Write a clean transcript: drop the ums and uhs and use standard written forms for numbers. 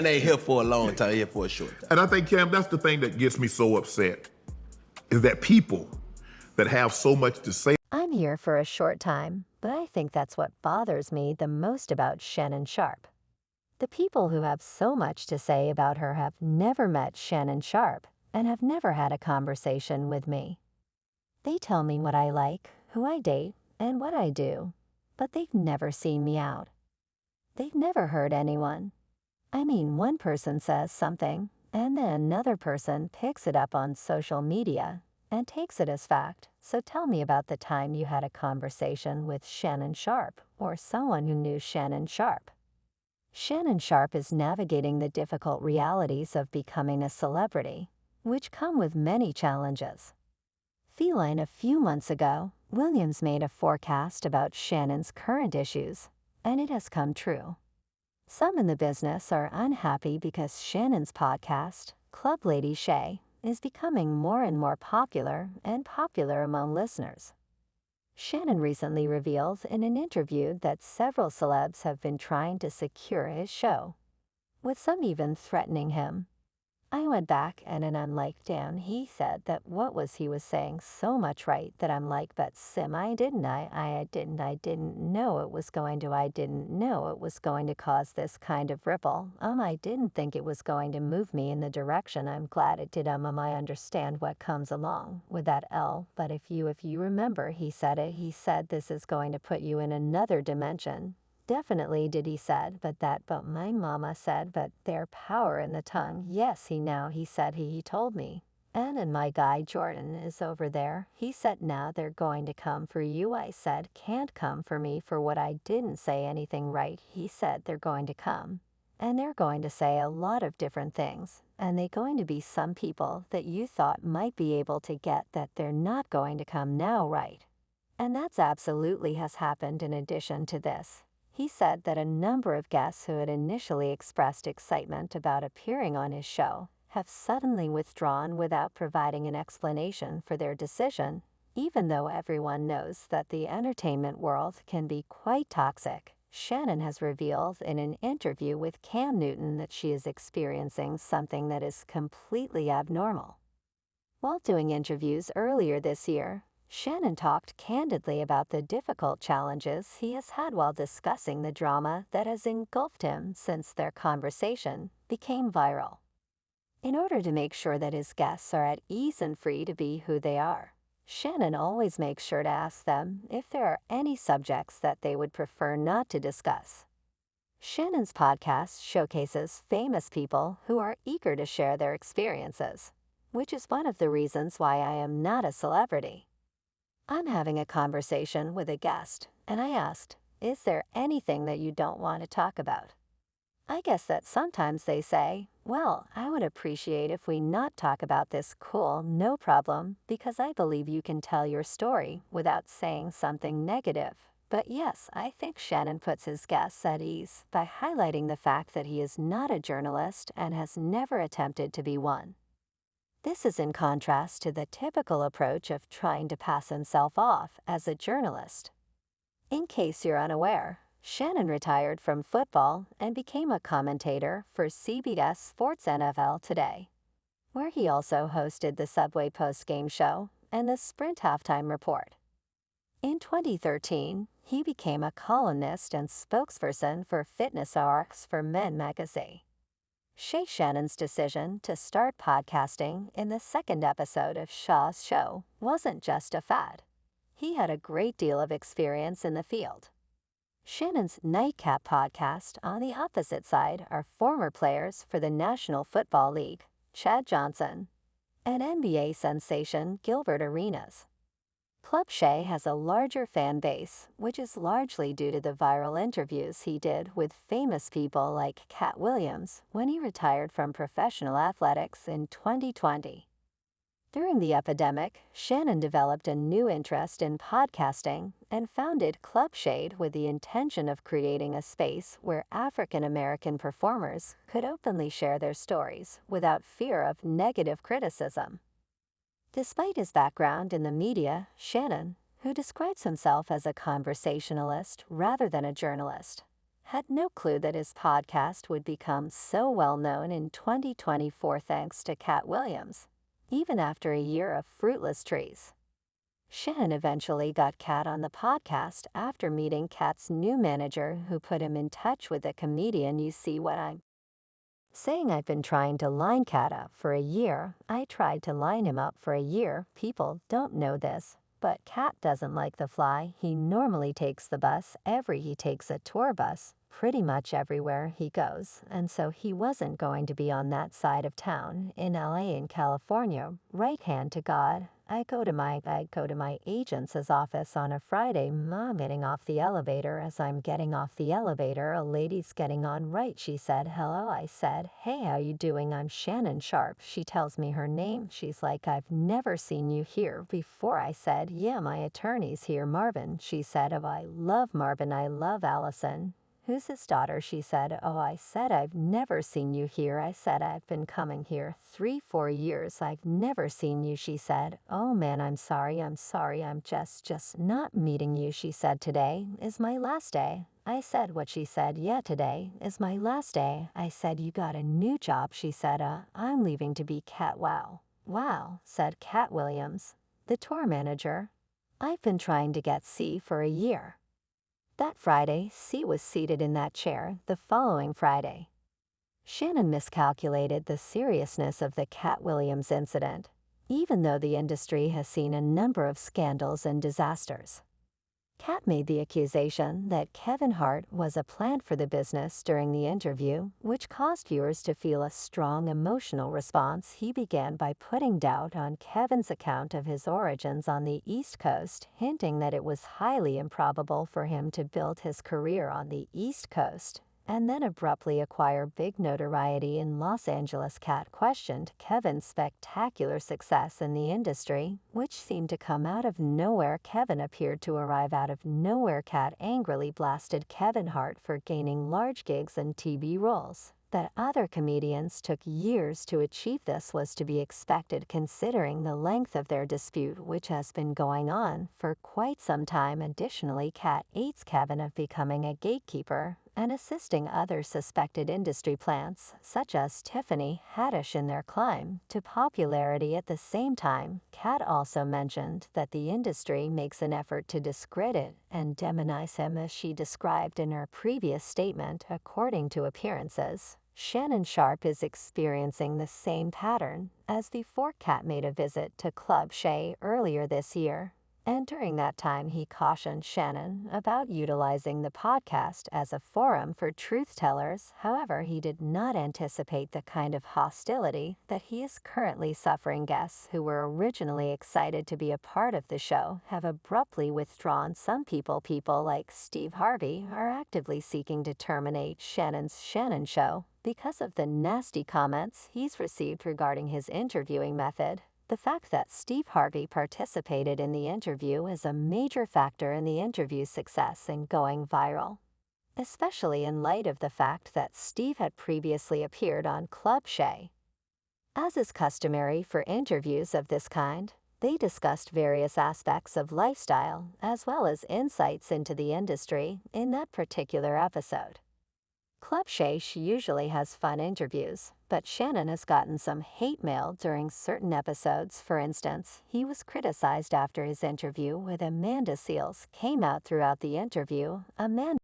ain't here for a long time, here for a short time. And I think, Cam, that's the thing that gets me so upset, is that people that have so much to say. I'm here for a short time, but I think that's what bothers me the most about Shannon Sharpe. The people who have so much to say about her have never met Shannon Sharpe and have never had a conversation with me. They tell me what I like, who I date, and what I do, but they've never seen me out. They've never heard anyone. I mean, one person says something, and then another person picks it up on social media and takes it as fact. So tell me about the time you had a conversation with Shannon Sharpe or someone who knew Shannon Sharpe. Shannon Sharpe is navigating the difficult realities of becoming a celebrity, which come with many challenges. Feline, a few months ago, Williams made a forecast about Shannon's current issues, and it has come true. Some in the business are unhappy because Shannon's podcast, Club Lady Shay, is becoming more and more popular and popular among listeners. Shannon recently revealed in an interview that several celebs have been trying to secure his show, with some even threatening him. I went back and I'm like, damn, he said that he was saying so much right that I'm like, but Sim, I didn't know it was going to cause this kind of ripple. I didn't think it was going to move me in the direction I'm glad it did. I understand what comes along with that L, but if you remember, he said this is going to put you in another dimension. Definitely did, he said, but my mama said, but their power in the tongue. Yes, he told me. And my guy Jordan is over there. He said now they're going to come for you. I said, can't come for me for what I didn't say anything right. He said they're going to come. And they're going to say a lot of different things. And they're going to be some people that you thought might be able to get that they're not going to come now, right? And that's absolutely has happened in addition to this. He said that a number of guests who had initially expressed excitement about appearing on his show have suddenly withdrawn without providing an explanation for their decision, even though everyone knows that the entertainment world can be quite toxic. Shannon has revealed in an interview with Cam Newton that she is experiencing something that is completely abnormal. While doing interviews earlier this year, Shannon talked candidly about the difficult challenges he has had while discussing the drama that has engulfed him since their conversation became viral. In order to make sure that his guests are at ease and free to be who they are, Shannon always makes sure to ask them if there are any subjects that they would prefer not to discuss. Shannon's podcast showcases famous people who are eager to share their experiences, which is one of the reasons why I am not a celebrity. I'm having a conversation with a guest, and I asked, is there anything that you don't want to talk about? I guess that sometimes they say, well, I would appreciate if we not talk about this. Cool, no problem, because I believe you can tell your story without saying something negative. But yes, I think Shannon puts his guests at ease by highlighting the fact that he is not a journalist and has never attempted to be one. This is in contrast to the typical approach of trying to pass himself off as a journalist. In case you're unaware, Shannon retired from football and became a commentator for CBS Sports NFL Today, where he also hosted the Subway post-game show and the Sprint halftime report. In 2013, he became a columnist and spokesperson for Fitness Arcs for Men magazine. Shannon's decision to start podcasting in the second episode of Shaw's show wasn't just a fad. He had a great deal of experience in the field. Shannon's Nightcap podcast on the opposite side are former players for the National Football League, Chad Johnson, and NBA sensation Gilbert Arenas. Club Shay has a larger fan base, which is largely due to the viral interviews he did with famous people like Cat Williams when he retired from professional athletics in 2020. During the epidemic, Shannon developed a new interest in podcasting and founded Club Shade with the intention of creating a space where African American performers could openly share their stories without fear of negative criticism. Despite his background in the media, Shannon, who describes himself as a conversationalist rather than a journalist, had no clue that his podcast would become so well known in 2024 thanks to Cat Williams, even after a year of fruitless trees. Shannon eventually got Cat on the podcast after meeting Cat's new manager, who put him in touch with a comedian. You see what I'm saying? I've been trying to line Cat up for a year. I tried to line him up for a year. People don't know this, but Cat doesn't like the fly. He normally takes the bus. He takes a tour bus pretty much everywhere he goes, and so he wasn't going to be on that side of town in LA and California. Right hand to God. I go to my agent's office on a Friday. I'm getting off the elevator. As I'm getting off the elevator, a lady's getting on right. She said, "Hello." I said, "Hey, how you doing? I'm Shannon Sharpe." She tells me her name. She's like, "I've never seen you here before." I said, "Yeah, my attorney's here, Marvin." She said, "Oh, I love Marvin. I love Allison." "Who's his daughter?" She said. "Oh," I said, "I've never seen you here." I said, "I've been coming here 3-4 years. I've never seen you." She said, "Oh man, I'm sorry. I'm just not meeting you." She said, "Today is my last day." I said, "What?" She said, "Yeah, today is my last day." I said, "You got a new job?" She said, "I'm leaving to be Cat." "Wow." "Wow," said Cat Williams, the tour manager. "I've been trying to get C for a year." That Friday, C was seated in that chair the following Friday. Shannon miscalculated the seriousness of the Cat Williams incident, even though the industry has seen a number of scandals and disasters. Cat made the accusation that Kevin Hart was a plant for the business during the interview, which caused viewers to feel a strong emotional response. He began by putting doubt on Kevin's account of his origins on the East Coast, hinting that it was highly improbable for him to build his career on the East Coast and then abruptly acquire big notoriety in Los Angeles. Cat questioned Kevin's spectacular success in the industry, which seemed to come out of nowhere. Kevin appeared to arrive out of nowhere. Cat angrily blasted Kevin Hart for gaining large gigs and TV roles. That other comedians took years to achieve this was to be expected, considering the length of their dispute, which has been going on for quite some time. Additionally, Cat accuses Kevin of becoming a gatekeeper and assisting other suspected industry plants, such as Tiffany Haddish, in their climb to popularity. At the same time, Cat also mentioned that the industry makes an effort to discredit and demonize him, as she described in her previous statement. According to appearances, Shannon Sharpe is experiencing the same pattern as before. Cat made a visit to Club Shay earlier this year, and during that time he cautioned Shannon about utilizing the podcast as a forum for truth-tellers. However, he did not anticipate the kind of hostility that he is currently suffering. Guests who were originally excited to be a part of the show have abruptly withdrawn. Some people like Steve Harvey are actively seeking to terminate Shannon's Shannon Show because of the nasty comments he's received regarding his interviewing method. The fact that Steve Harvey participated in the interview is a major factor in the interview's success and going viral, especially in light of the fact that Steve had previously appeared on Club Shay. As is customary for interviews of this kind, they discussed various aspects of lifestyle as well as insights into the industry in that particular episode. Club Shay usually has fun interviews, but Shannon has gotten some hate mail during certain episodes. For instance, he was criticized after his interview with Amanda Seales came out. Throughout the interview, Amanda